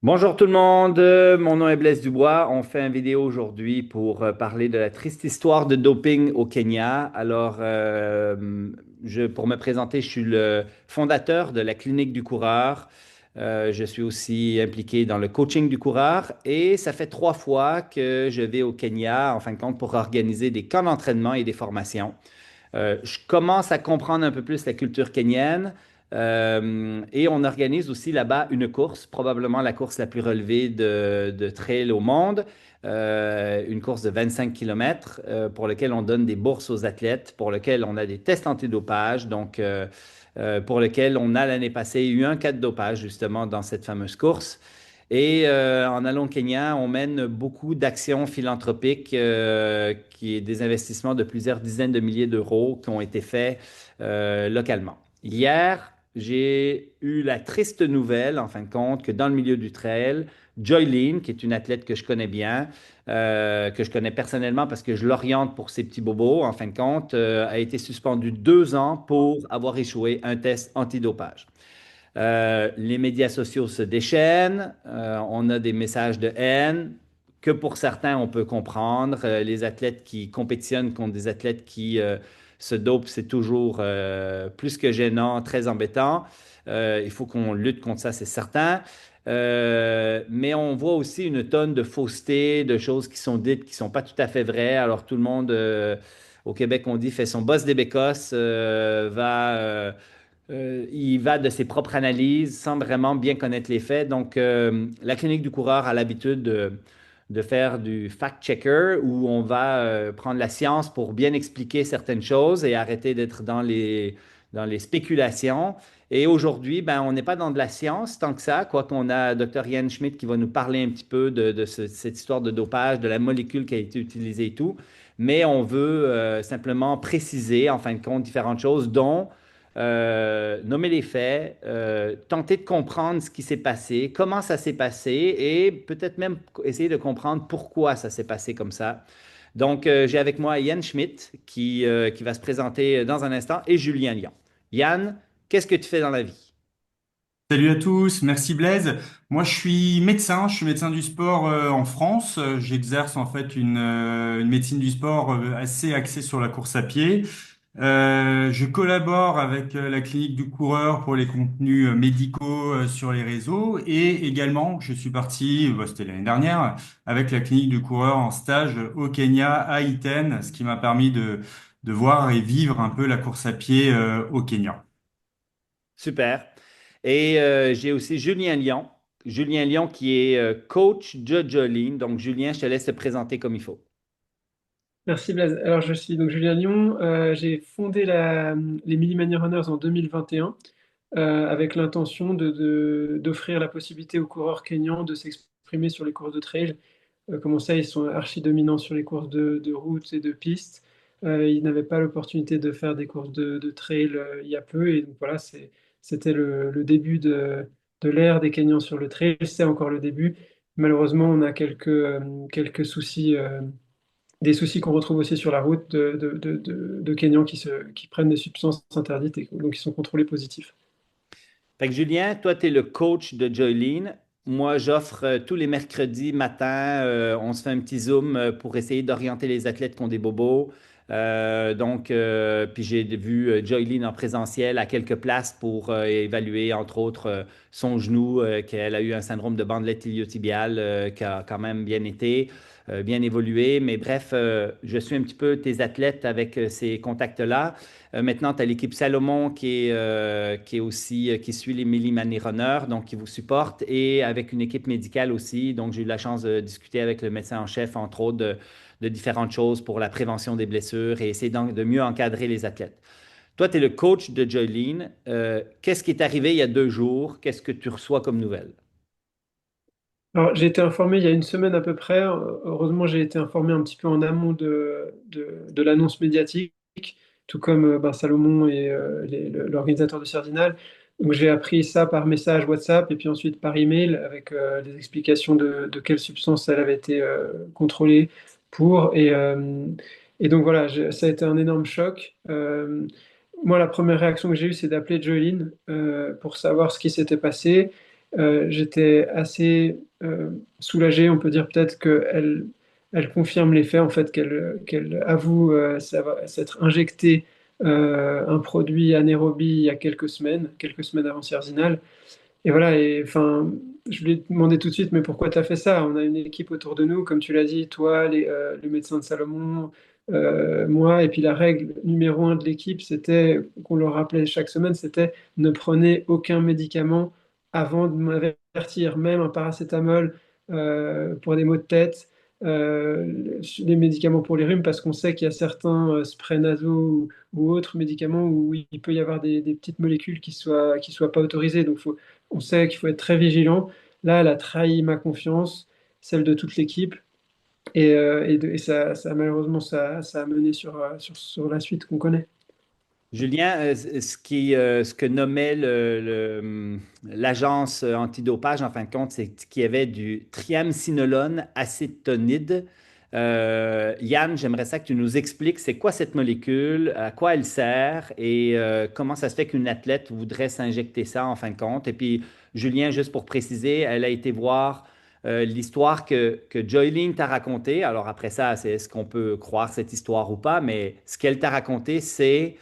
Bonjour tout le monde, mon nom est Blaise Dubois. On fait une vidéo aujourd'hui pour parler de la triste histoire de doping au Kenya. Pour me présenter, je suis le fondateur de la Clinique du coureur. Je suis aussi impliqué dans le coaching du coureur et ça fait 3 fois que je vais au Kenya, en fin de compte, pour organiser des camps d'entraînement et des formations. Je commence à comprendre un peu plus la culture kenyenne. Et on organise aussi là-bas une course, probablement la course la plus relevée de trail au monde, une course de 25 km pour laquelle on donne des bourses aux athlètes, pour lequel on a des tests antidopage, pour lequel on a l'année passée eu un cas de dopage justement dans cette fameuse course. Et en allant au Kenya, on mène beaucoup d'actions philanthropiques, qui est des investissements de plusieurs dizaines de milliers d'euros qui ont été faits localement. Hier, j'ai eu la triste nouvelle, en fin de compte, que dans le milieu du trail, Joylene, qui est une athlète que je connais bien, que je connais personnellement parce que je l'oriente pour ses petits bobos, en fin de compte, a été suspendue 2 ans pour avoir échoué un test antidopage. Les médias sociaux se déchaînent, on a des messages de haine que pour certains on peut comprendre. Les athlètes qui compétitionnent contre des athlètes qui se dopent, c'est toujours plus que gênant, très embêtant. Il faut qu'on lutte contre ça, c'est certain. Mais on voit aussi une tonne de fausseté, de choses qui sont dites qui ne sont pas tout à fait vraies. Alors tout le monde, au Québec, on dit, fait son boss des bécosses, il va de ses propres analyses sans vraiment bien connaître les faits. La clinique du coureur a l'habitude de faire du fact-checker où on va prendre la science pour bien expliquer certaines choses et arrêter d'être dans les spéculations. Et aujourd'hui, ben, on n'est pas dans de la science tant que ça, quoi qu'on a Dr. Ian Schmidt qui va nous parler un petit peu de cette histoire de dopage, de la molécule qui a été utilisée et tout. Mais on veut simplement préciser, en fin de compte, différentes choses, dont nommer les faits, tenter de comprendre ce qui s'est passé, comment ça s'est passé et peut-être même essayer de comprendre pourquoi ça s'est passé comme ça. J'ai avec moi Yann Schmidt qui va se présenter dans un instant et Julien Lyon. Yann, qu'est-ce que tu fais dans la vie? Salut à tous, merci Blaise. Moi je suis médecin du sport en France. J'exerce en fait une médecine du sport assez axée sur la course à pied. Je collabore avec la clinique du coureur pour les contenus médicaux sur les réseaux et également je suis parti, bah, c'était l'année dernière, avec la clinique du coureur en stage au Kenya à Iten, ce qui m'a permis de voir et vivre un peu la course à pied au Kenya. Super. Et j'ai aussi Julien Lyon. Julien Lyon qui est coach de Jolene. Donc, Julien, je te laisse te présenter comme il faut. Merci Blaise. Alors je suis donc Julien Lyon. J'ai fondé les Millimania Runners en 2021 avec l'intention d'offrir la possibilité aux coureurs kényans de s'exprimer sur les courses de trail. Comme on sait, ils sont archi dominants sur les courses de route et de piste. Ils n'avaient pas l'opportunité de faire des courses de trail il y a peu. Et donc voilà, c'était le début de l'ère des Kenyans sur le trail. C'est encore le début. Malheureusement, on a quelques soucis. Des soucis qu'on retrouve aussi sur la route de Kenyans qui prennent des substances interdites et donc qui sont contrôlés positifs. Fait que Julien, toi, tu es le coach de Joylene. Moi, j'offre tous les mercredis matin, on se fait un petit Zoom pour essayer d'orienter les athlètes qui ont des bobos. Puis j'ai vu Joylene en présentiel à quelques places pour évaluer, entre autres, son genou, qu'elle a eu un syndrome de bandelette iliotibiale qui a quand même bien été, bien évolué. Mais bref, je suis un petit peu tes athlètes avec ces contacts-là. Maintenant, tu as l'équipe Salomon qui est aussi, qui suit les Milli Money Runners, donc qui vous supporte, et avec une équipe médicale aussi. Donc, j'ai eu la chance de discuter avec le médecin en chef, entre autres, de différentes choses pour la prévention des blessures et essayer de mieux encadrer les athlètes. Toi, tu es le coach de Joylene. Qu'est-ce qui est arrivé il y a 2 jours? Qu'est-ce que tu reçois comme nouvelle? Alors, j'ai été informé il y a une semaine à peu près. Heureusement, j'ai été informé un petit peu en amont de l'annonce médiatique, tout comme Salomon et l'organisateur de Cardinal. Donc, j'ai appris ça par message WhatsApp et puis ensuite par email avec des explications de quelle substance elle avait été contrôlée pour. Et donc voilà, ça a été un énorme choc. Moi, la première réaction que j'ai eue, c'est d'appeler Joeline pour savoir ce qui s'était passé. j'étais assez soulagé, on peut dire peut-être elle confirme les faits, en fait, qu'elle avoue s'être injecté un produit anaérobie il y a quelques semaines avant Cerzinal. Et voilà, et enfin, je lui ai demandé tout de suite, mais pourquoi tu as fait ça? On a une équipe autour de nous, comme tu l'as dit, toi, le médecin de Salomon, moi, et puis la règle numéro un de l'équipe, c'était, qu'on leur rappelait chaque semaine, c'était ne prenez aucun médicament avant de m'avertir, même un paracétamol pour des maux de tête, des médicaments pour les rhumes, parce qu'on sait qu'il y a certains sprays nasaux ou autres médicaments où il peut y avoir des petites molécules qui soient pas autorisées. Donc, on sait qu'il faut être très vigilant. Là, elle a trahi ma confiance, celle de toute l'équipe. Et malheureusement, ça a mené sur la suite qu'on connaît. Julien, ce que nommait l'agence antidopage, en fin de compte, c'est qu'il y avait du triamcinolone acétonide. Yann, j'aimerais ça que tu nous expliques c'est quoi cette molécule, à quoi elle sert et comment ça se fait qu'une athlète voudrait s'injecter ça en fin de compte. Et puis, Julien, juste pour préciser, elle a été voir l'histoire que Joyline t'a racontée. Alors après ça, c'est est-ce qu'on peut croire cette histoire ou pas, mais ce qu'elle t'a raconté, c'est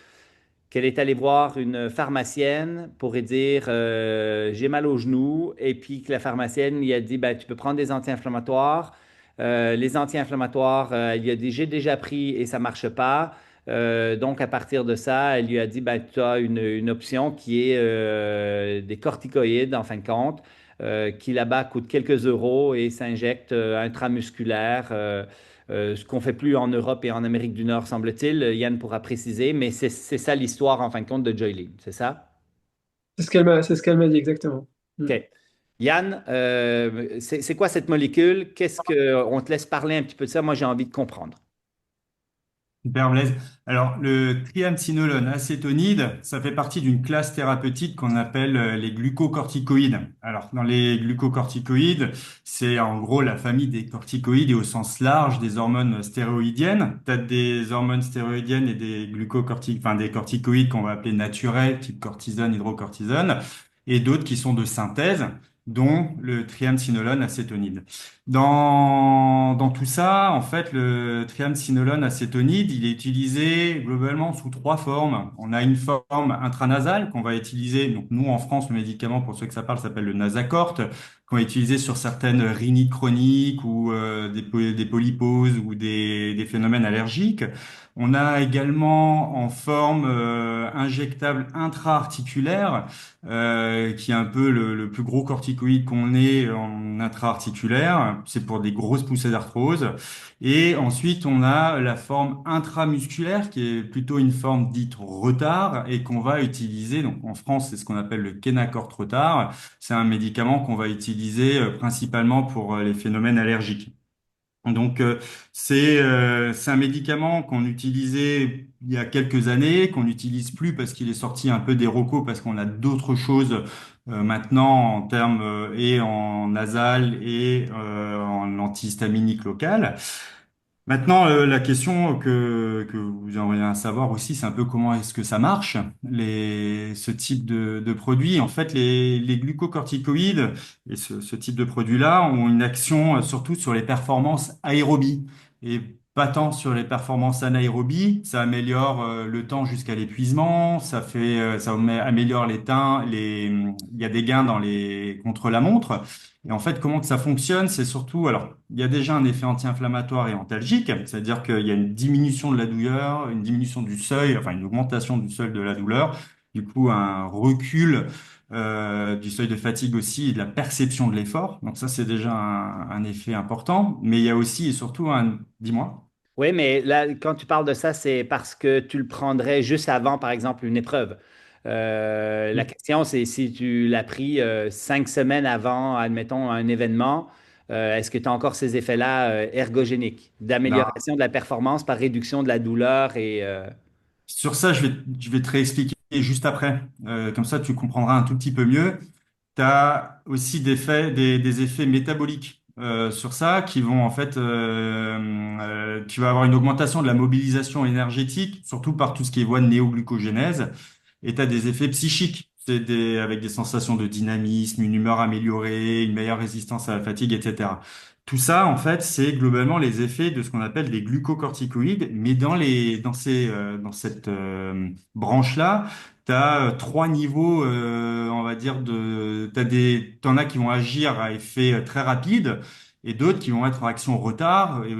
qu'elle est allée voir une pharmacienne pour lui dire j'ai mal au genou et puis que la pharmacienne lui a dit ben, tu peux prendre des anti-inflammatoires. Les anti-inflammatoires, elle lui a dit j'ai déjà pris et ça marche pas. Donc à partir de ça, elle lui a dit ben, tu as une option qui est des corticoïdes en fin de compte. Qui là-bas coûte quelques euros et s'injecte intramusculaire. Ce qu'on fait plus en Europe et en Amérique du Nord, semble-t-il. Yann pourra préciser, mais c'est ça l'histoire, en fin de compte, de Joyline, c'est ça? C'est ce qu'elle m'a dit exactement. Mm. OK. Yann, c'est quoi cette molécule? Qu'est-ce que... On te laisse parler un petit peu de ça. Moi, j'ai envie de comprendre. Super Blaise. Alors, le triamcinolone acétonide, ça fait partie d'une classe thérapeutique qu'on appelle les glucocorticoïdes. Alors, dans les glucocorticoïdes, c'est en gros la famille des corticoïdes et au sens large des hormones stéroïdiennes. Tu as des hormones stéroïdiennes et des enfin des corticoïdes qu'on va appeler naturels, type cortisone, hydrocortisone, et d'autres qui sont de synthèse, dont le triamcinolone acétonide. Dans tout ça, en fait, le triamcinolone acétonide, il est utilisé globalement sous trois formes. On a une forme intranasale qu'on va utiliser, donc nous en France, le médicament, pour ceux que ça parle, s'appelle le Nasacort, qu'on va utiliser sur certaines rhinites chroniques ou des polyposes ou des phénomènes allergiques. On a également en forme injectable intra-articulaire, qui est un peu le plus gros corticoïde qu'on ait en intra-articulaire. C'est pour des grosses poussées d'arthrose. Et ensuite, on a la forme intramusculaire, qui est plutôt une forme dite retard et qu'on va utiliser. Donc, en France, c'est ce qu'on appelle le Kenacort retard. C'est un médicament qu'on va utiliser principalement pour les phénomènes allergiques. Donc c'est un médicament qu'on utilisait il y a quelques années, qu'on n'utilise plus parce qu'il est sorti un peu des recos parce qu'on a d'autres choses maintenant en termes et en nasal et en antihistaminique local. Maintenant, la question que vous aimeriez à savoir aussi, c'est un peu comment est-ce que ça marche, ce type de produit. En fait, les glucocorticoïdes et ce type de produit-là ont une action surtout sur les performances aérobies et pas tant sur les performances anaérobies. Ça améliore le temps jusqu'à l'épuisement, améliore il y a des gains contre la montre. Et en fait, comment que ça fonctionne, c'est surtout, alors, il y a déjà un effet anti-inflammatoire et antalgique, c'est-à-dire qu'il y a une diminution de la douleur, une diminution du seuil, enfin une augmentation du seuil de la douleur, du coup un recul du seuil de fatigue aussi et de la perception de l'effort. Donc ça, c'est déjà un effet important. Mais il y a aussi et surtout dis-moi. Oui, mais là, quand tu parles de ça, c'est parce que tu le prendrais juste avant, par exemple, une épreuve. La question, c'est si tu l'as pris 5 semaines avant, admettons, un événement, est-ce que tu as encore ces effets-là ergogéniques, Non. d'amélioration de la performance par réduction de la douleur et Sur ça, je vais te réexpliquer juste après. Comme ça, tu comprendras un tout petit peu mieux. Tu as aussi des effets métaboliques sur ça qui vont en fait, tu vas avoir une augmentation de la mobilisation énergétique, surtout par tout ce qui est voie de néoglucogénèse, et tu as des effets psychiques avec des sensations de dynamisme, une humeur améliorée, une meilleure résistance à la fatigue, etc. Tout ça, en fait, c'est globalement les effets de ce qu'on appelle des glucocorticoïdes, mais dans cette branche-là, tu as trois niveaux, on va dire, t'en as qui vont agir à effet très rapide, et d'autres qui vont être en action retard. Et,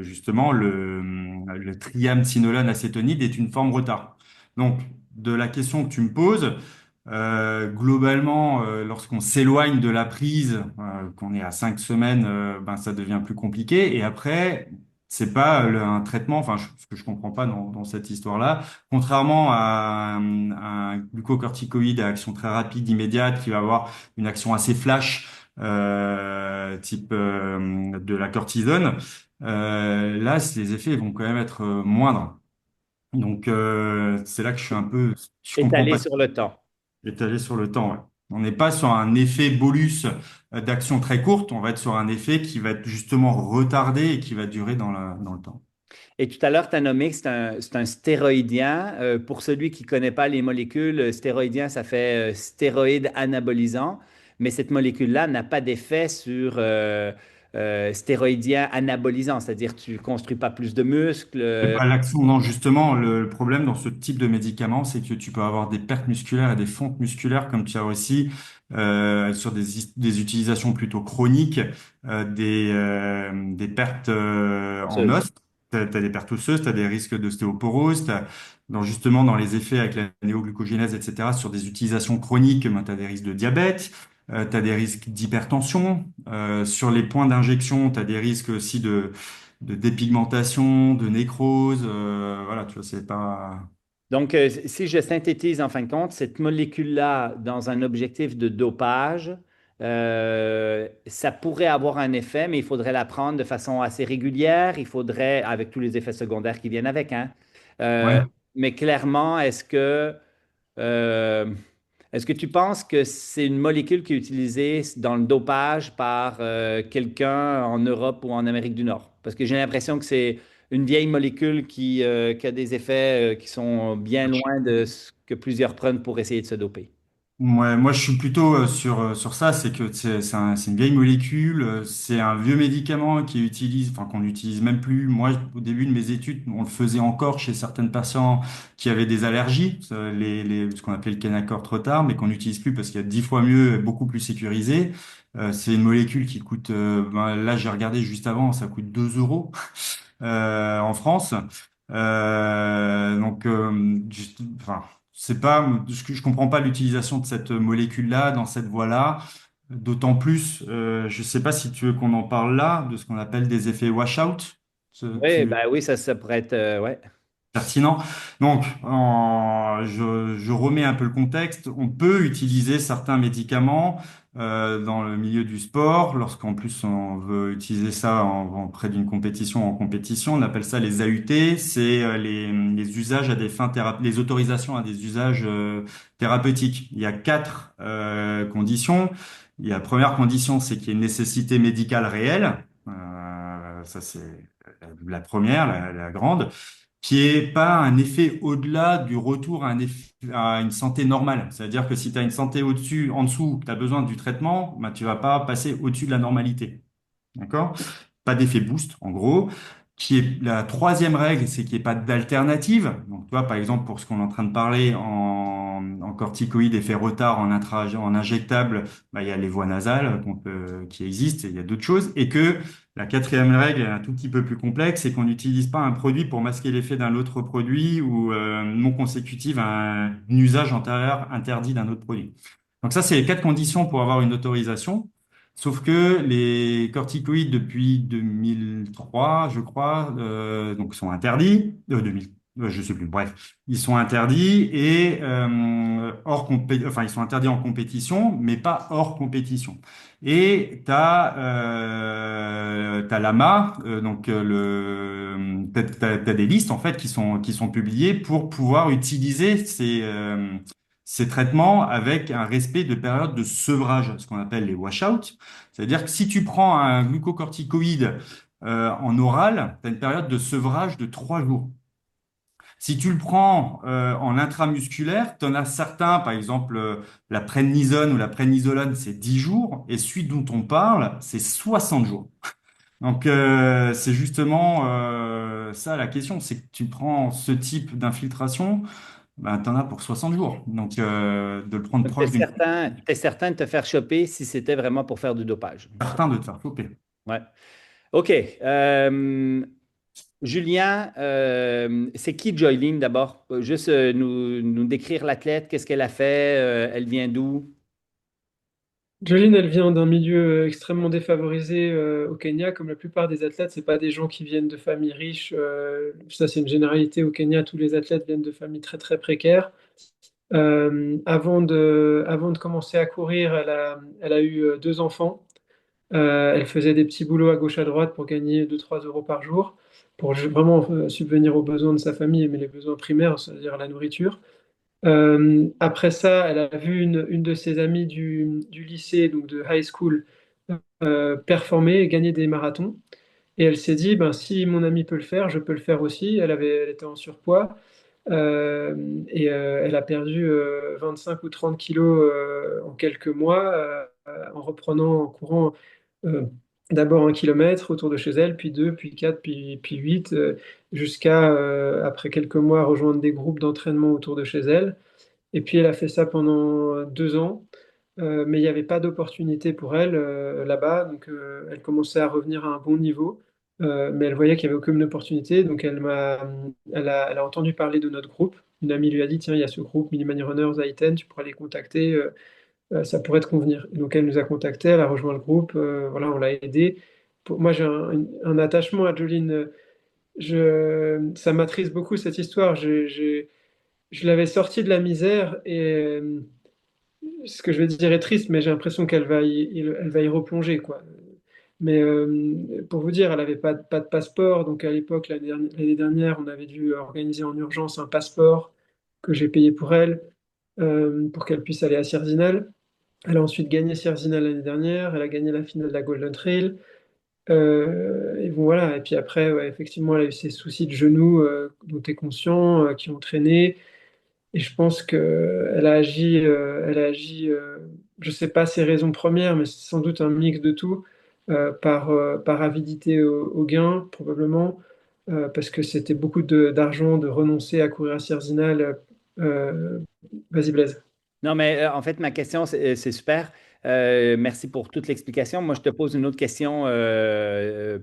justement, le triamcinolone acétonide est une forme retard. Donc, de la question que tu me poses, globalement, lorsqu'on s'éloigne de la prise, qu'on est à 5 semaines, ben ça devient plus compliqué. Et après, c'est pas un traitement. Enfin, ce que je comprends pas dans cette histoire-là, contrairement à un glucocorticoïde à action très rapide, immédiate, qui va avoir une action assez flash, type de la cortisone. Là, les effets vont quand même être moindres. Donc, c'est là que je suis un peu, je comprends Étalé pas sur le temps. étalé sur le temps. Ouais. On n'est pas sur un effet bolus d'action très courte, on va être sur un effet qui va être justement retardé et qui va durer dans le temps. Et tout à l'heure, tu as nommé que c'est un stéroïdien. Pour celui qui ne connaît pas les molécules, stéroïdien, ça fait stéroïde anabolisant, mais cette molécule-là n'a pas d'effet sur stéroïdien anabolisant, c'est-à-dire tu ne construis pas plus de muscles. C'est pas l'action, non, justement, le problème dans ce type de médicament, c'est que tu peux avoir des pertes musculaires et des fontes musculaires, comme tu as aussi sur des utilisations plutôt chroniques, des pertes en os. Tu as des pertes osseuses, tu as des risques d'ostéoporose, justement dans les effets avec la néoglucogénèse, etc., sur des utilisations chroniques, tu as des risques de diabète, tu as des risques d'hypertension. Sur les points d'injection, tu as des risques aussi de dépigmentation, de nécrose. Voilà, tu vois, c'est pas. Donc, si je synthétise en fin de compte, cette molécule-là, dans un objectif de dopage, ça pourrait avoir un effet, mais il faudrait la prendre de façon assez régulière. Il faudrait, avec tous les effets secondaires qui viennent avec, hein. Euh, Ouais. mais clairement, euh, est-ce que tu penses que c'est une molécule qui est utilisée dans le dopage par quelqu'un en Europe ou en Amérique du Nord? Parce que j'ai l'impression que c'est une vieille molécule qui a des effets qui sont bien loin de ce que plusieurs prennent pour essayer de se doper. Ouais, moi, je suis plutôt sur ça, c'est que c'est une vieille molécule, c'est un vieux médicament enfin qu'on n'utilise même plus. Moi, au début de mes études, on le faisait encore chez certaines patients qui avaient des allergies, ce qu'on appelait le Kenacort trop tard, mais qu'on n'utilise plus parce qu'il y a 10 fois mieux, et beaucoup plus sécurisé. C'est une molécule qui coûte, ben, là, j'ai regardé juste avant, ça coûte 2 euros en France. Donc, enfin, c'est pas, je comprends pas l'utilisation de cette molécule-là dans cette voie-là. D'autant plus, je sais pas si tu veux qu'on en parle là, de ce qu'on appelle des effets washout. Oui, ben oui, ça pourrait être, ouais. Pertinent. Donc, je remets un peu le contexte. On peut utiliser certains médicaments dans le milieu du sport, lorsqu'en plus on veut utiliser ça près d'une compétition en compétition. On appelle ça les AUT. C'est les usages à des fins les autorisations à des usages thérapeutiques. Il y a quatre conditions. Il y a la première condition, c'est qu'il y ait une nécessité médicale réelle. Ça, c'est la première, la grande qui est pas un effet au-delà du retour à une santé normale. C'est-à-dire que si tu as une santé au-dessus, en dessous, tu as besoin du traitement, bah, tu vas pas passer au-dessus de la normalité. D'accord? Pas d'effet boost, en gros. Qui est la troisième règle, c'est qu'il n'y ait pas d'alternative. Donc, toi, par exemple, pour ce qu'on est en train de parler en corticoïdes, effet retard, en injectable, bah, il y a les voies nasales qui existent et il y a d'autres choses. Et que la quatrième règle est un tout petit peu plus complexe, c'est qu'on n'utilise pas un produit pour masquer l'effet d'un autre produit ou non consécutive à un usage antérieur interdit d'un autre produit. Donc ça, c'est les quatre conditions pour avoir une autorisation. Sauf que les corticoïdes depuis 2003, je crois, donc sont interdits. 2000, je sais plus. Bref, ils sont interdits et enfin ils sont interdits en compétition, mais pas hors compétition. Et t'as l'AMA, donc t'as des listes en fait qui sont publiées pour pouvoir utiliser ces traitements avec un respect de périodes de sevrage, ce qu'on appelle les wash-out. C'est-à-dire que si tu prends un glucocorticoïde en oral, tu as une période de sevrage de 3 jours. Si tu le prends en intramusculaire, tu en as certains, par exemple la prednisone ou la prednisolone, c'est 10 jours, et celui dont on parle, c'est 60 jours. Donc c'est justement ça la question, c'est que tu prends ce type d'infiltration, ben, tu en as pour 60 jours. Donc de le prendre Donc, tu es proche d'une certain, t'es certain de te faire choper si c'était vraiment pour faire du dopage. certain de te faire choper. Ouais. OK. Julien, c'est qui Joyline d'abord? Juste nous décrire l'athlète, qu'est-ce qu'elle a fait, elle vient d'où? Jolene, elle vient d'un milieu extrêmement défavorisé au Kenya. Comme la plupart des athlètes, c'est pas des gens qui viennent de familles riches. Ça, c'est une généralité au Kenya. Tous les athlètes viennent de familles très très précaires. Avant de commencer à courir, elle a eu deux enfants. Elle faisait des petits boulots à gauche à droite pour gagner 2-3 euros par jour, pour vraiment subvenir aux besoins de sa famille, mais les besoins primaires, c'est-à-dire la nourriture. Après ça, elle a vu une de ses amies du lycée, donc de high school, performer et gagner des marathons. Et elle s'est dit, ben, si mon amie peut le faire, je peux le faire aussi. Elle était en surpoids euh, elle a perdu 25 ou 30 kilos en quelques mois en reprenant, en courant euh, d'abord 1 kilomètre autour de chez elle, puis deux, puis quatre, puis huit, jusqu'à, après quelques mois, rejoindre des groupes d'entraînement autour de chez elle. Et puis elle a fait ça pendant 2 ans, mais il n'y avait pas d'opportunité pour elle là-bas, donc elle commençait à revenir à un bon niveau, mais elle voyait qu'il n'y avait aucune opportunité, donc elle a entendu parler de notre groupe. Une amie lui a dit, tiens, il y a ce groupe Mini Runners Aiten, tu pourrais les contacter, ça pourrait te convenir. Et donc elle nous a contactés, elle a rejoint le groupe, voilà, on l'a aidé. Moi j'ai un attachement à Jolene, ça m'attriste beaucoup cette histoire. Je l'avais sortie de la misère et ce que je vais dire est triste, mais j'ai l'impression elle va y replonger, quoi. Mais pour vous dire, elle n'avait pas de passeport, donc à l'époque, l'année dernière, on avait dû organiser en urgence un passeport que j'ai payé pour elle, pour qu'elle puisse aller à Sierzinal. Elle a ensuite gagné Sierzinal l'année dernière, elle a gagné la finale de la Golden Trail. Et bon, voilà. Et puis après, ouais, effectivement, elle a eu ses soucis de genoux dont tu es conscient, qui ont traîné. Et je pense qu'elle a agi, je sais pas ses raisons premières, mais c'est sans doute un mix de tout, par avidité au gain, probablement, parce que c'était beaucoup d'argent de renoncer à courir à Sierzinal. Euh, Vas-y, Blaise. Non, mais en fait, ma question, c'est super. Merci pour toute l'explication. Moi, je te pose une autre question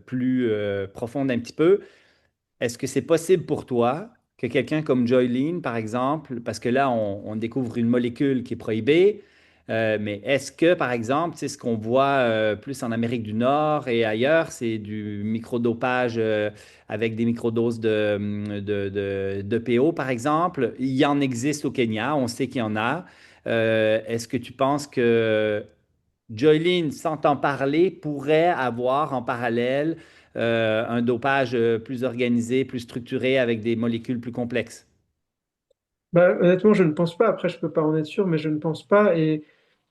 plus profonde un petit peu. Est-ce que c'est possible pour toi que quelqu'un comme Joylene, par exemple, parce que là, on découvre une molécule qui est prohibée, mais est-ce que, par exemple, c'est ce qu'on voit plus en Amérique du Nord et ailleurs, c'est du microdopage avec des microdoses d'EPO, par exemple? Il y en existe au Kenya, on sait qu'il y en a. Est-ce que tu penses que Joylene, sans t'en parler, pourrait avoir en parallèle un dopage plus organisé, plus structuré avec des molécules plus complexes? Bah, honnêtement, je ne pense pas. Après, je peux pas en être sûr, mais je ne pense pas. Et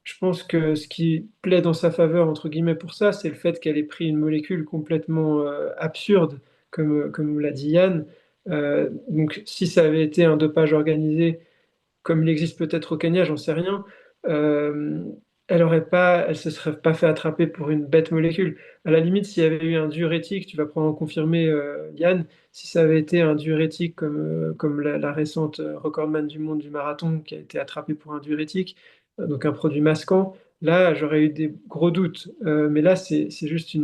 je pense que ce qui plaît dans sa faveur, entre guillemets, pour ça, c'est le fait qu'elle ait pris une molécule complètement absurde, comme l'a dit Yann. Donc, si ça avait été un dopage organisé, comme il existe peut-être au Kenya, j'en sais rien, euh, elle se serait pas fait attraper pour une bête molécule. À la limite, s'il y avait eu un diurétique, tu vas probablement confirmer, Yann, si ça avait été un diurétique comme la récente recordman du monde du marathon qui a été attrapé pour un diurétique, donc un produit masquant, là, j'aurais eu des gros doutes. Mais là, c'est juste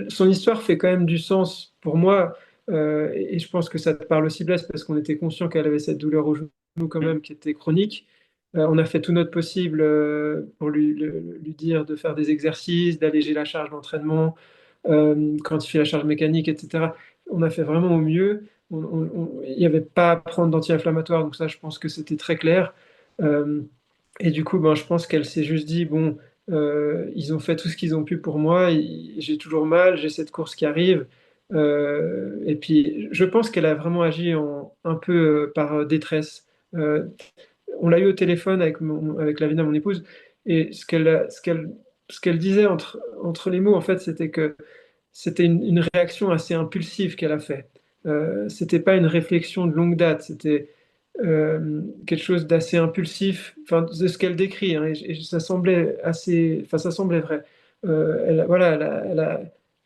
son histoire fait quand même du sens pour moi. Et je pense que ça te parle aussi, Blaise, parce qu'on était conscient qu'elle avait cette douleur au genou quand même qui était chronique. On a fait tout notre possible pour lui dire de faire des exercices, d'alléger la charge d'entraînement, quantifier la charge mécanique, etc. On a fait vraiment au mieux. Il n'y avait pas à prendre d'anti-inflammatoire, donc ça, je pense que c'était très clair. Euh, et du coup, ben, je pense qu'elle s'est juste dit, bon, ils ont fait tout ce qu'ils ont pu pour moi, j'ai toujours mal, j'ai cette course qui arrive. Et puis, je pense qu'elle a vraiment agi un peu par détresse. On l'a eu au téléphone avec Lavina, mon épouse, et ce qu'elle disait entre les mots, en fait, c'était que c'était une réaction assez impulsive qu'elle a fait. C'était pas une réflexion de longue date, c'était quelque chose d'assez impulsif, enfin, de ce qu'elle décrit, hein, et ça semblait assez, enfin, ça semblait vrai. Voilà,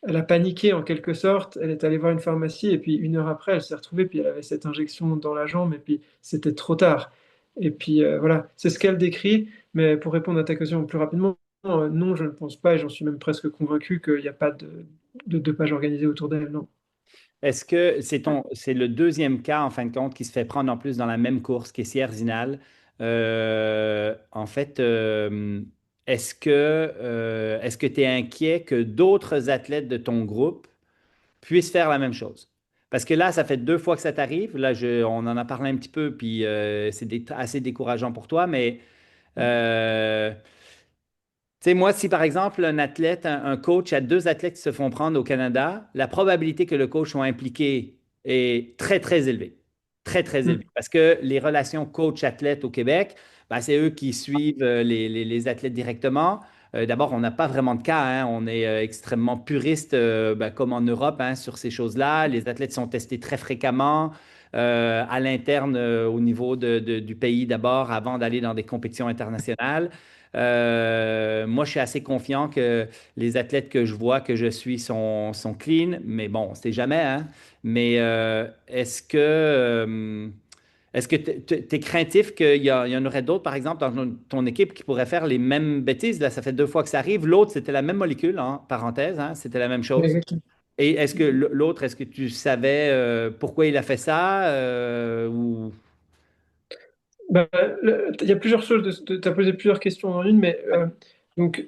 elle a paniqué en quelque sorte, elle est allée voir une pharmacie, et puis une heure après, elle s'est retrouvée, puis elle avait cette injection dans la jambe, et puis c'était trop tard. Et puis voilà, c'est ce qu'elle décrit, mais pour répondre à ta question plus rapidement, non, je ne pense pas, et j'en suis même presque convaincu qu'il n'y a pas de dopage organisé autour d'elle, non. Est-ce que c'est le deuxième cas, en fin de compte, qui se fait prendre en plus dans la même course, qui est Sierre-Zinal? En fait, est-ce que tu es inquiet que d'autres athlètes de ton groupe puissent faire la même chose? Parce que là, ça fait 2 fois que ça t'arrive. Là, on en a parlé un petit peu, puis c'est assez décourageant pour toi, mais euh, tu sais, moi, si par exemple un athlète, un coach a 2 athlètes qui se font prendre au Canada, la probabilité que le coach soit impliqué est très, très élevée. Très, très élevée. Mm. Parce que les relations coach-athlète au Québec, ben, c'est eux qui suivent les athlètes directement. D'abord, on n'a pas vraiment de cas, hein. On est extrêmement puriste, ben, comme en Europe, hein, sur ces choses-là. Les athlètes sont testés très fréquemment. À l'interne, au niveau du pays d'abord, avant d'aller dans des compétitions internationales. Moi, je suis assez confiant que les athlètes que je vois, que je suis, sont clean, mais bon, on ne sait jamais, hein. Mais est-ce que tu es craintif qu'il y en aurait d'autres, par exemple, dans ton équipe qui pourraient faire les mêmes bêtises? Là, ça fait 2 fois que ça arrive. L'autre, c'était la même molécule, en parenthèse, hein, c'était la même chose. Exactement. Et est-ce que l'autre, est-ce que tu savais pourquoi il a fait ça ou... Bah, il y a plusieurs choses, tu as posé plusieurs questions en une, mais donc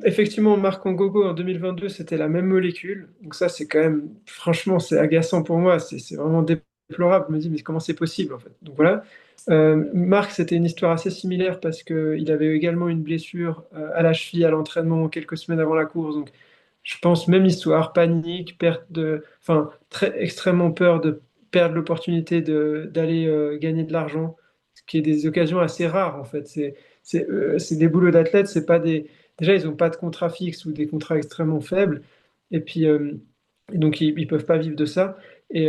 effectivement, Marc Angogo en 2022, c'était la même molécule. Donc ça, c'est quand même, franchement, c'est agaçant pour moi. C'est vraiment déplorable. Je me dis, mais comment c'est possible en fait? Donc voilà. Marc, c'était une histoire assez similaire parce qu'il avait également une blessure à la cheville à l'entraînement quelques semaines avant la course. Donc je pense même histoire, panique, perte de, enfin, très extrêmement peur de perdre l'opportunité d'aller gagner de l'argent, ce qui est des occasions assez rares en fait. C'est des boulots d'athlète, c'est pas des. Déjà, ils n'ont pas de contrat fixe ou des contrats extrêmement faibles. Et puis, donc, ils ne peuvent pas vivre de ça. Et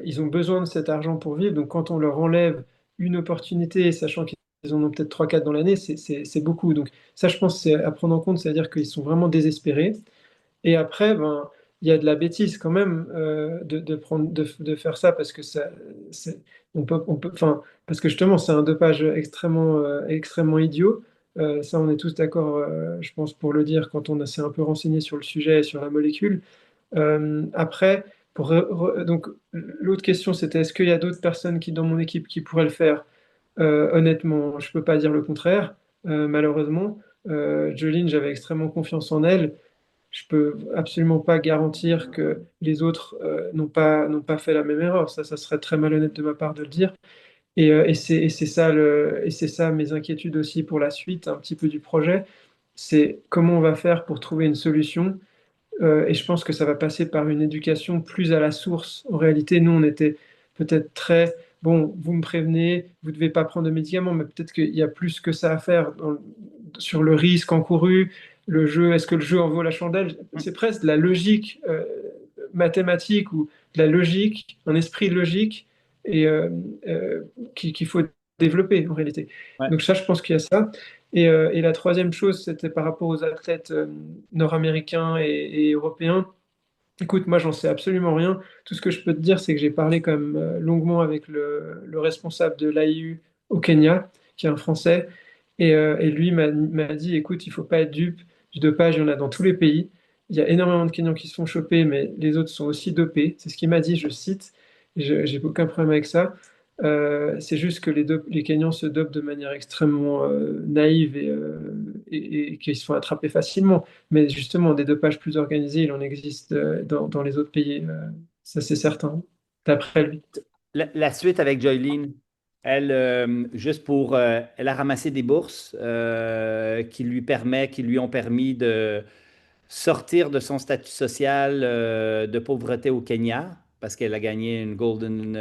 ils ont besoin de cet argent pour vivre. Donc, quand on leur enlève une opportunité, sachant qu'ils en ont peut-être trois quatre dans l'année, c'est beaucoup. Donc, ça, je pense, c'est à prendre en compte, c'est-à-dire qu'ils sont vraiment désespérés. Et après, ben, il y a de la bêtise quand même de faire ça parce que enfin, parce que justement, c'est un dopage extrêmement idiot. Ça, on est tous d'accord, je pense, pour le dire quand on s'est un peu renseigné sur le sujet et sur la molécule. Après, donc, l'autre question, c'était est-ce qu'il y a d'autres personnes dans mon équipe qui pourraient le faire? Honnêtement, je peux pas dire le contraire, malheureusement. Jolene, j'avais extrêmement confiance en elle. Je peux absolument pas garantir que les autres n'ont pas fait la même erreur. Ça serait très malhonnête de ma part de le dire. Et c'est ça et c'est ça mes inquiétudes aussi pour la suite, un petit peu du projet. C'est comment on va faire pour trouver une solution. Et je pense que ça va passer par une éducation plus à la source. En réalité, nous, on était peut-être très, bon, vous me prévenez, vous ne devez pas prendre de médicaments, mais peut-être qu'il y a plus que ça à faire sur le risque encouru, le jeu, est-ce que le jeu en vaut la chandelle? C'est presque de la logique mathématique ou de la logique, un esprit logique et qu'il faut développer en réalité. Ouais. Donc ça, je pense qu'il y a ça. Et la troisième chose, c'était par rapport aux athlètes nord-américains et européens. Écoute, moi, j'en sais absolument rien. Tout ce que je peux te dire, c'est que j'ai parlé quand même longuement avec le responsable de l'AIU au Kenya, qui est un Français. Et lui m'a dit, écoute, il faut pas être dupe du dopage, il y en a dans tous les pays. Il y a énormément de Kenyans qui se font choper, mais les autres sont aussi dopés. C'est ce qu'il m'a dit, je cite. J'ai aucun problème avec ça. C'est juste que les Kenyans se dopent de manière extrêmement naïve et qu'ils se font attraper facilement. Mais justement, des dopages plus organisés, il en existe dans les autres pays. Ça, c'est certain, d'après lui. La suite avec Joyline, juste elle a ramassé des bourses qui lui ont permis de sortir de son statut social de pauvreté au Kenya, parce qu'elle a gagné une Golden,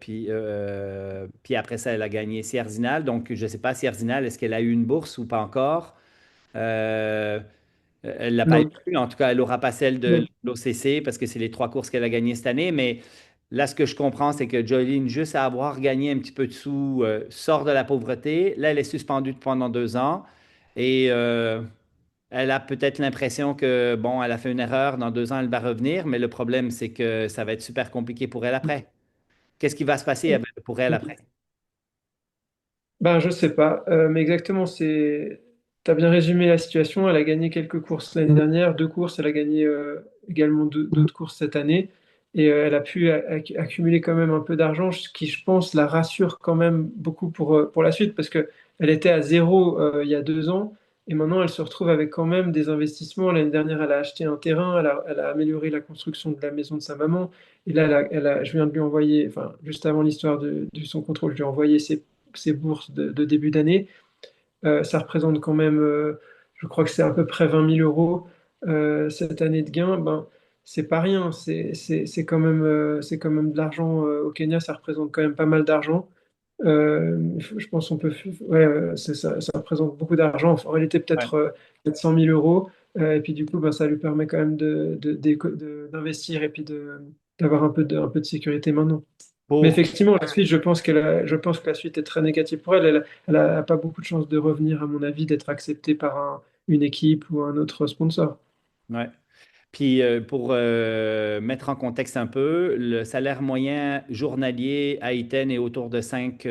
puis après ça, elle a gagné Sierre-Zinal. Donc, je ne sais pas, Sierre-Zinal, est-ce qu'elle a eu une bourse ou pas encore? Euh, Elle l'a pas Non. eu. En tout cas, elle n'aura pas celle de Non. l'OCC parce que c'est les trois courses qu'elle a gagnées cette année. Mais là, ce que je comprends, c'est que Jolene, juste à avoir gagné un petit peu de sous, sort de la pauvreté. Là, elle est suspendue pendant 2 ans. Et elle a peut-être l'impression que, bon, elle a fait une erreur. Dans 2 ans, elle va revenir. Mais le problème, c'est que ça va être super compliqué pour elle après. Qu'est-ce qui va se passer pour elle après? Ben, je sais pas, mais exactement, t'as bien résumé la situation. Elle a gagné quelques courses l'année dernière, 2 courses. Elle a gagné également d'autres courses cette année. Et elle a pu accumuler quand même un peu d'argent, ce qui, je pense, la rassure quand même beaucoup pour la suite, parce que elle était à zéro il y a 2 ans, et maintenant elle se retrouve avec quand même des investissements. L'année dernière, elle a acheté un terrain, elle a amélioré la construction de la maison de sa maman. Et là, je viens de lui envoyer, enfin, juste avant l'histoire de son contrôle, je lui ai envoyé ses bourses de début d'année. Ça représente quand même, je crois que c'est à peu près 20 000 € cette année de gain. Ben, c'est pas rien, c'est quand même de l'argent au Kenya, ça représente quand même pas mal d'argent. Je pense qu'on peut, ouais, ça représente beaucoup d'argent. Enfin, en réalité, Ouais. peut-être 400 000 euros. Et puis du coup, ben, ça lui permet quand même d'investir et puis d'avoir un peu de sécurité maintenant. Mais Pour effectivement, la suite, je pense que la suite est très négative pour elle. Elle a pas beaucoup de chances de revenir, à mon avis, d'être acceptée par une équipe ou un autre sponsor. Ouais. Puis pour mettre en contexte un peu, le salaire moyen journalier à Iten est autour de 5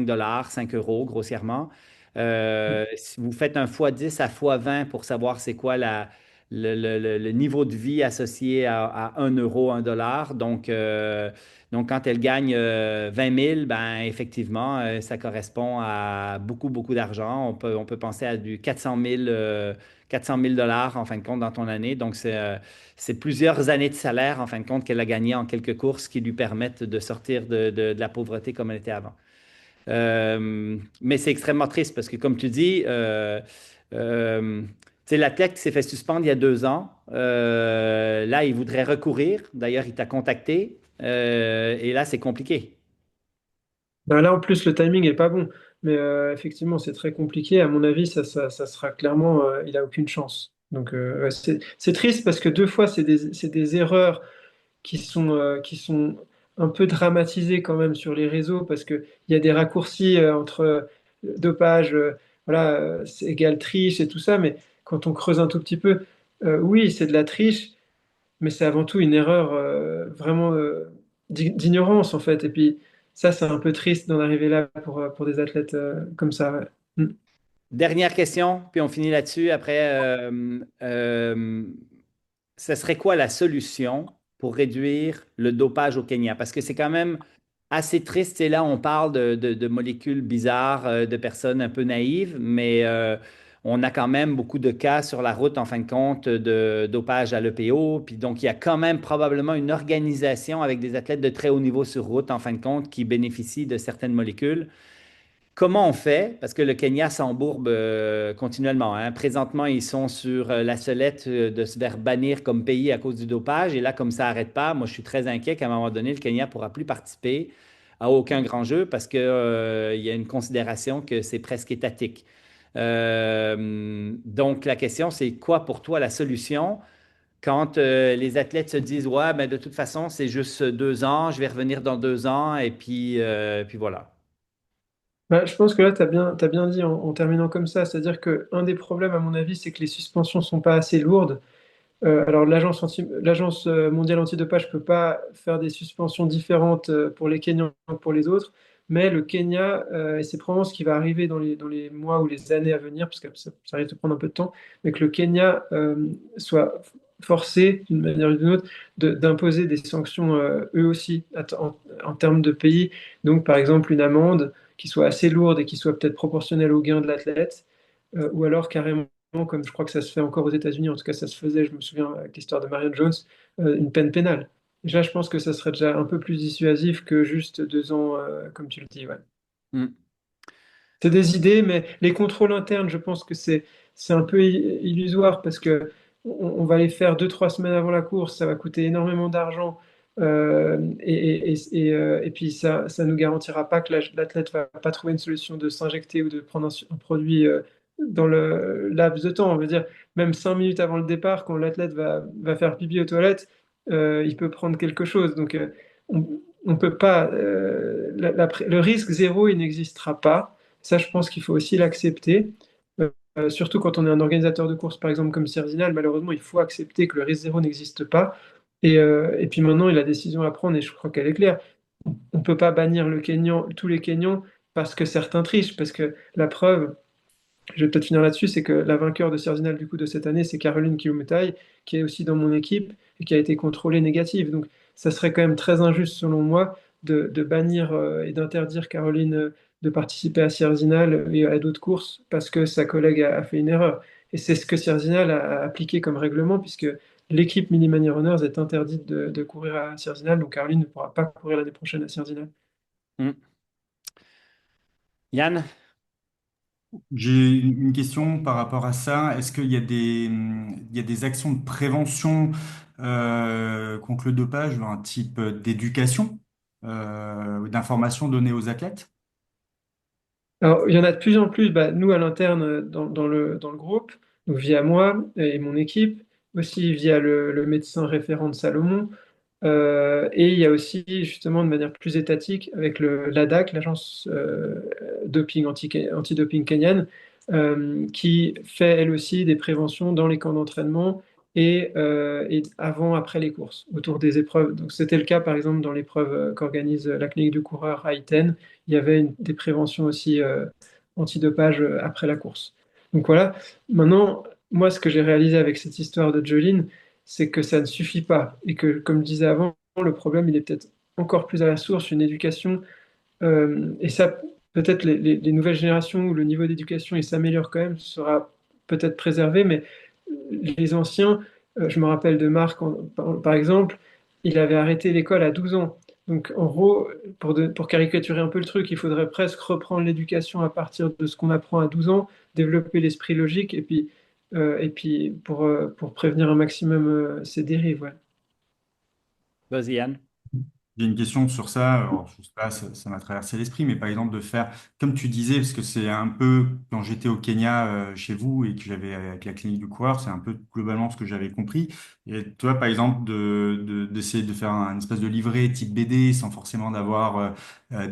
dollars, 5 euros grossièrement. Si vous faites un x10 à x20 pour savoir c'est quoi le niveau de vie associé à 1 euro, 1 dollar. Donc quand elle gagne 20 000, ben, effectivement, ça correspond à beaucoup, beaucoup d'argent. On peut penser à du 400 000 dollars en fin de compte dans ton année. Donc, c'est plusieurs années de salaire en fin de compte qu'elle a gagné en quelques courses qui lui permettent de sortir de la pauvreté comme elle était avant. Mais c'est extrêmement triste parce que, comme tu dis, tu sais, l'athlète qui s'est fait suspendre il y a 2 ans, là, il voudrait recourir. D'ailleurs, il t'a contacté et là, c'est compliqué. Ben là, en plus, le timing est pas bon. Mais effectivement, c'est très compliqué. À mon avis, ça sera clairement, il a aucune chance. Donc, ouais, c'est triste parce que 2 fois, c'est des erreurs qui sont un peu dramatisées quand même sur les réseaux parce qu'il y a des raccourcis entre dopage, voilà, c'est égal triche et tout ça. Mais quand on creuse un tout petit peu, oui, c'est de la triche, mais c'est avant tout une erreur vraiment d'ignorance en fait. Et puis ça, c'est un peu triste d'en arriver là pour des athlètes comme ça. Ouais. Mm. Dernière question, puis on finit là-dessus. Après, ce serait quoi la solution pour réduire le dopage au Kenya? Parce que c'est quand même assez triste. Et là, on parle de molécules bizarres, de personnes un peu naïves, mais on a quand même beaucoup de cas sur la route, en fin de compte, de dopage à l'EPO. Puis donc, il y a quand même probablement une organisation avec des athlètes de très haut niveau sur route, en fin de compte, qui bénéficient de certaines molécules. Comment on fait? Parce que le Kenya s'embourbe continuellement, hein. Présentement, ils sont sur la sellette de se faire bannir comme pays à cause du dopage. Et là, comme ça n'arrête pas, moi, je suis très inquiet qu'à un moment donné, le Kenya ne pourra plus participer à aucun grand jeu parce qu'il y a une considération que c'est presque étatique. Donc, la question, c'est quoi pour toi la solution quand les athlètes se disent, ouais, ben, de toute façon, c'est juste 2 ans, je vais revenir dans 2 ans, et puis voilà. Bah, je pense que là, t'as bien dit en terminant comme ça, c'est-à-dire que un des problèmes, à mon avis, c'est que les suspensions sont pas assez lourdes. Alors, l'Agence mondiale antidopage ne peut pas faire des suspensions différentes pour les Kenyans que pour les autres, mais le Kenya, et c'est probablement ce qui va arriver dans les mois ou les années à venir, parce que ça risque de prendre un peu de temps, mais que le Kenya soit forcé, d'une manière ou d'une autre, d'imposer des sanctions eux aussi en termes de pays. Donc, par exemple, une amende qui soit assez lourde et qui soit peut-être proportionnelle au gain de l'athlète, ou alors carrément comme je crois que ça se fait encore aux États-Unis, en tout cas ça se faisait, je me souviens avec l'histoire de Marion Jones, une peine pénale. Déjà, je pense que ça serait déjà un peu plus dissuasif que juste 2 ans, comme tu le dis. Ouais. Hmm. C'est des idées, mais les contrôles internes, je pense que c'est un peu illusoire parce que on va les faire 2, 3 semaines avant la course, ça va coûter énormément d'argent. Et puis ça nous garantira pas que l'athlète va pas trouver une solution de s'injecter ou de prendre un produit dans le laps de temps. On veut dire, même 5 minutes avant le départ, quand l'athlète va faire pipi aux toilettes, il peut prendre quelque chose. Donc, on peut pas, le risque zéro, il n'existera pas. Ça, je pense qu'il faut aussi l'accepter. Surtout quand on est un organisateur de course, par exemple, comme Cerzinal, malheureusement, il faut accepter que le risque zéro n'existe pas. Et puis maintenant, il a la décision à prendre, et je crois qu'elle est claire. On ne peut pas bannir tous les Kenyans parce que certains trichent, parce que la preuve, je vais peut-être finir là-dessus, c'est que la vainqueur de Cerzinal du coup de cette année, c'est Caroline Kioumetai, qui est aussi dans mon équipe et qui a été contrôlée négative. Donc ça serait quand même très injuste selon moi de bannir et d'interdire Caroline de participer à Cerzinal et à d'autres courses parce que sa collègue a fait une erreur. Et c'est ce que Cerzinal a appliqué comme règlement puisque l'équipe Mini Runners est interdite de courir à Cerzinal, donc Caroline ne pourra pas courir l'année prochaine à Cerzinal. Hmm. Yann? J'ai une question par rapport à ça. Est-ce qu'il y a il y a des actions de prévention contre le dopage, ou un type d'éducation, d'information donnée aux athlètes? Alors, il y en a de plus en plus, bah, nous à l'interne dans le groupe, donc via moi et mon équipe, aussi via le médecin référent de Salomon, et il y a aussi justement de manière plus étatique avec l'ADAC, l'agence antidoping kenyane, qui fait elle aussi des préventions dans les camps d'entraînement et avant, après les courses, autour des épreuves. Donc c'était le cas par exemple dans l'épreuve qu'organise la clinique du coureur à Iten. Il y avait des préventions aussi antidopage après la course. Donc voilà. Maintenant, moi, ce que j'ai réalisé avec cette histoire de Jolene, c'est que ça ne suffit pas et que, comme je disais avant, le problème, il est peut-être encore plus à la source, une éducation. Et ça, peut-être les nouvelles générations où le niveau d'éducation il s'améliore quand même sera peut-être préservé, mais les anciens, je me rappelle de Marc, par exemple, il avait arrêté l'école à 12 ans. Donc, en gros, pour caricaturer un peu le truc, il faudrait presque reprendre l'éducation à partir de ce qu'on apprend à 12 ans, développer l'esprit logique, et puis pour prévenir un maximum ces dérives. Ouais. Vas-y, Yann. J'ai une question sur ça. Alors, je sais pas, ça m'a traversé l'esprit, mais par exemple de faire, comme tu disais, parce que c'est un peu quand j'étais au Kenya chez vous et que j'avais avec la clinique du coureur, c'est un peu globalement ce que j'avais compris. Et toi, par exemple, d'essayer de faire un espèce de livret type BD sans forcément d'avoir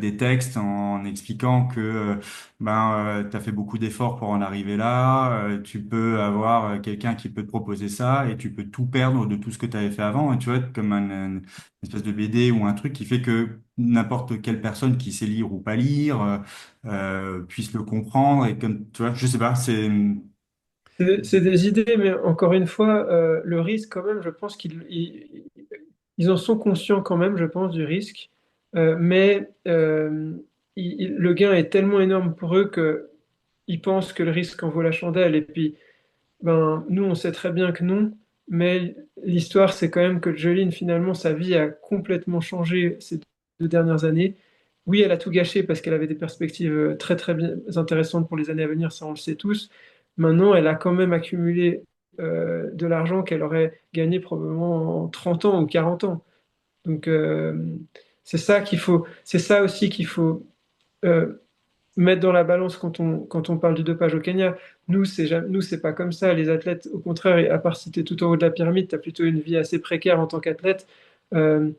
des textes en expliquant que tu as fait beaucoup d'efforts pour en arriver là. Tu peux avoir quelqu'un qui peut te proposer ça et tu peux tout perdre de tout ce que tu avais fait avant. Et tu vois, comme une espèce de BD ou un truc qui fait que n'importe quelle personne qui sait lire ou pas lire puisse le comprendre. Et comme, tu vois, je sais pas, c'est... C'est des idées, mais encore une fois, le risque, quand même, je pense qu'ils en sont conscients quand même, je pense, du risque. Mais le gain est tellement énorme pour eux qu'ils pensent que le risque en vaut la chandelle. Et puis, ben, nous, on sait très bien que non. Mais l'histoire, c'est quand même que Jolene, finalement, sa vie a complètement changé ces 2 dernières années. Oui, elle a tout gâché parce qu'elle avait des perspectives très, très bien, intéressantes pour les années à venir, ça on le sait tous. Maintenant, elle a quand même accumulé de l'argent qu'elle aurait gagné probablement en 30 ans ou 40 ans. Donc, c'est ça aussi qu'il faut euh, mettre dans la balance quand on parle du dopage au Kenya. Nous, c'est pas comme ça. Les athlètes, au contraire, et à part si tu es tout en haut de la pyramide, tu as plutôt une vie assez précaire en tant qu'athlète. Euh,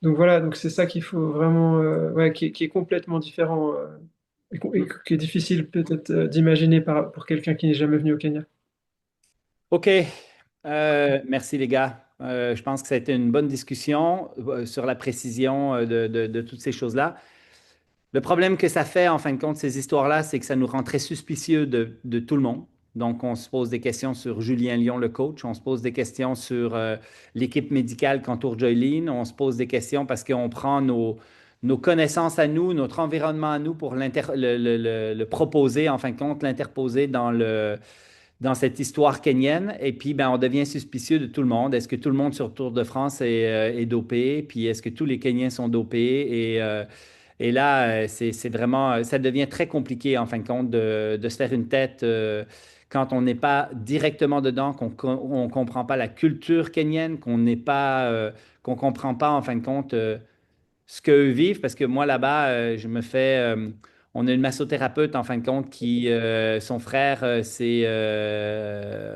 donc voilà, donc c'est ça qu'il faut vraiment, ouais, qui est complètement différent et qui est difficile peut-être d'imaginer pour quelqu'un qui n'est jamais venu au Kenya. OK. Merci les gars. Je pense que ça a été une bonne discussion sur la précision de toutes ces choses-là. Le problème que ça fait, en fin de compte, ces histoires-là, c'est que ça nous rend très suspicieux de tout le monde. Donc, on se pose des questions sur Julien Lyon, le coach. On se pose des questions sur l'équipe médicale qu'entoure Joylene. On se pose des questions parce qu'on prend nos connaissances à nous, notre environnement à nous pour le proposer, en fin de compte, l'interposer dans cette histoire kenyenne. Et puis, ben, on devient suspicieux de tout le monde. Est-ce que tout le monde sur Tour de France est dopé? Puis, est-ce que tous les Kenyans sont dopés? Et là, c'est vraiment, ça devient très compliqué, en fin de compte, de se faire une tête quand on n'est pas directement dedans, qu'on ne comprend pas la culture kenyenne, qu'on comprend pas, en fin de compte, ce qu'eux vivent. Parce que moi, là-bas, je me fais, On a une massothérapeute, en fin de compte, son frère, c'est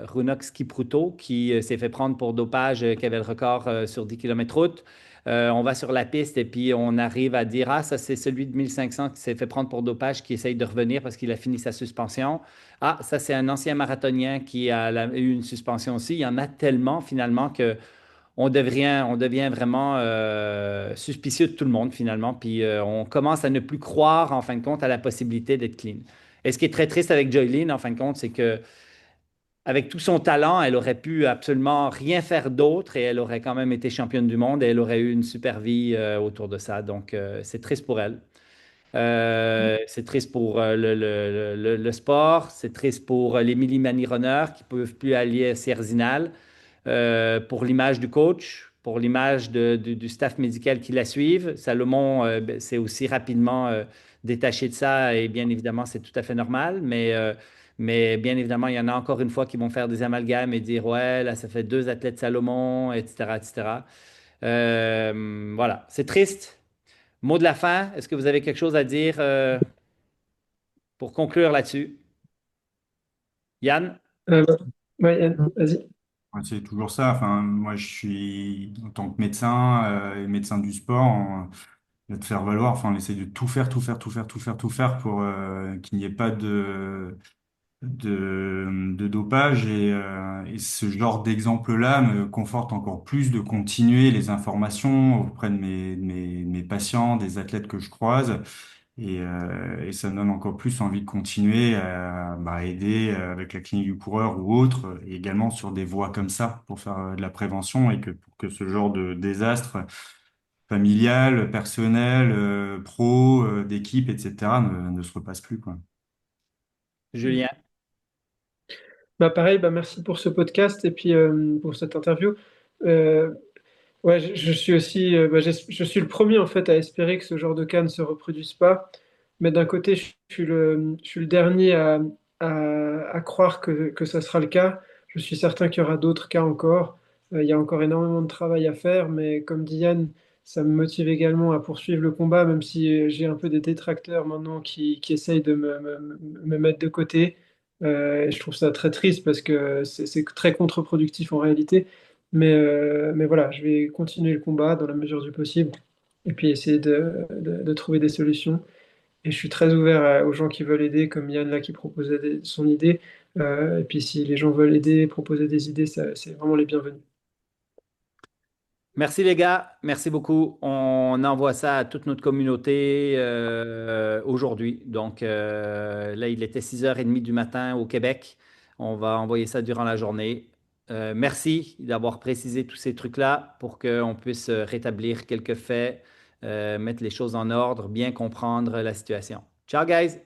Runox Kipruto, qui s'est fait prendre pour dopage, qui avait le record sur 10 km route. On va sur la piste et puis on arrive à dire, ah, ça c'est celui de 1500 qui s'est fait prendre pour dopage, qui essaye de revenir parce qu'il a fini sa suspension. Ah, ça c'est un ancien marathonien qui eu une suspension aussi. Il y en a tellement finalement que on devient vraiment suspicieux de tout le monde finalement, puis on commence à ne plus croire en fin de compte à la possibilité d'être clean. Et ce qui est très triste avec Joylene, en fin de compte, c'est que avec tout son talent, elle aurait pu absolument rien faire d'autre et elle aurait quand même été championne du monde et elle aurait eu une super vie autour de ça. Donc, c'est triste pour elle. C'est triste pour le sport, c'est triste pour les Millimani Runners qui ne peuvent plus aller à Sierzinal, pour l'image du coach, pour l'image du staff médical qui la suivent. Salomon s'est aussi rapidement détaché de ça et bien évidemment, c'est tout à fait normal, mais bien évidemment, il y en a encore une fois qui vont faire des amalgames et dire, ouais, là, ça fait deux athlètes Salomon, etc., etc. Voilà, c'est triste. Mot de la fin, est-ce que vous avez quelque chose à dire pour conclure là-dessus? Yann? Euh, ouais, Yann, vas-y. Ouais, c'est toujours ça. Enfin, moi, je suis en tant que médecin et médecin du sport, on va te faire valoir. Enfin, on essaie de tout faire, tout faire, tout faire, tout faire, tout faire pour qu'il n'y ait pas de dopage. Et ce genre d'exemple-là me conforte encore plus de continuer les informations auprès de mes patients, des athlètes que je croise. Et ça me donne encore plus envie de continuer à aider avec la clinique du coureur ou autre, et également sur des voies comme ça pour faire de la prévention et pour que ce genre de désastre familial, personnel, pro, d'équipe, etc. ne se repasse plus, quoi. Julien? Bah pareil, bah merci pour ce podcast et puis pour cette interview. Euh, ouais, je suis aussi, je suis le premier en fait à espérer que ce genre de cas ne se reproduise pas. Mais d'un côté, je suis le dernier à croire que ça sera le cas. Je suis certain qu'il y aura d'autres cas encore. Il y a encore énormément de travail à faire, mais comme dit Yann, ça me motive également à poursuivre le combat, même si j'ai un peu des détracteurs maintenant qui essayent de me mettre de côté. Et je trouve ça très triste parce que c'est très contre-productif en réalité. Mais voilà, je vais continuer le combat dans la mesure du possible et puis essayer de trouver des solutions. Et je suis très ouvert aux gens qui veulent aider, comme Yann là qui proposait son idée. Et puis si les gens veulent aider, proposer des idées, c'est vraiment les bienvenus. Merci les gars, merci beaucoup. On envoie ça à toute notre communauté aujourd'hui. Donc là, il était 6h30 du matin au Québec. On va envoyer ça durant la journée. Merci d'avoir précisé tous ces trucs-là pour qu'on puisse rétablir quelques faits, mettre les choses en ordre, bien comprendre la situation. Ciao guys!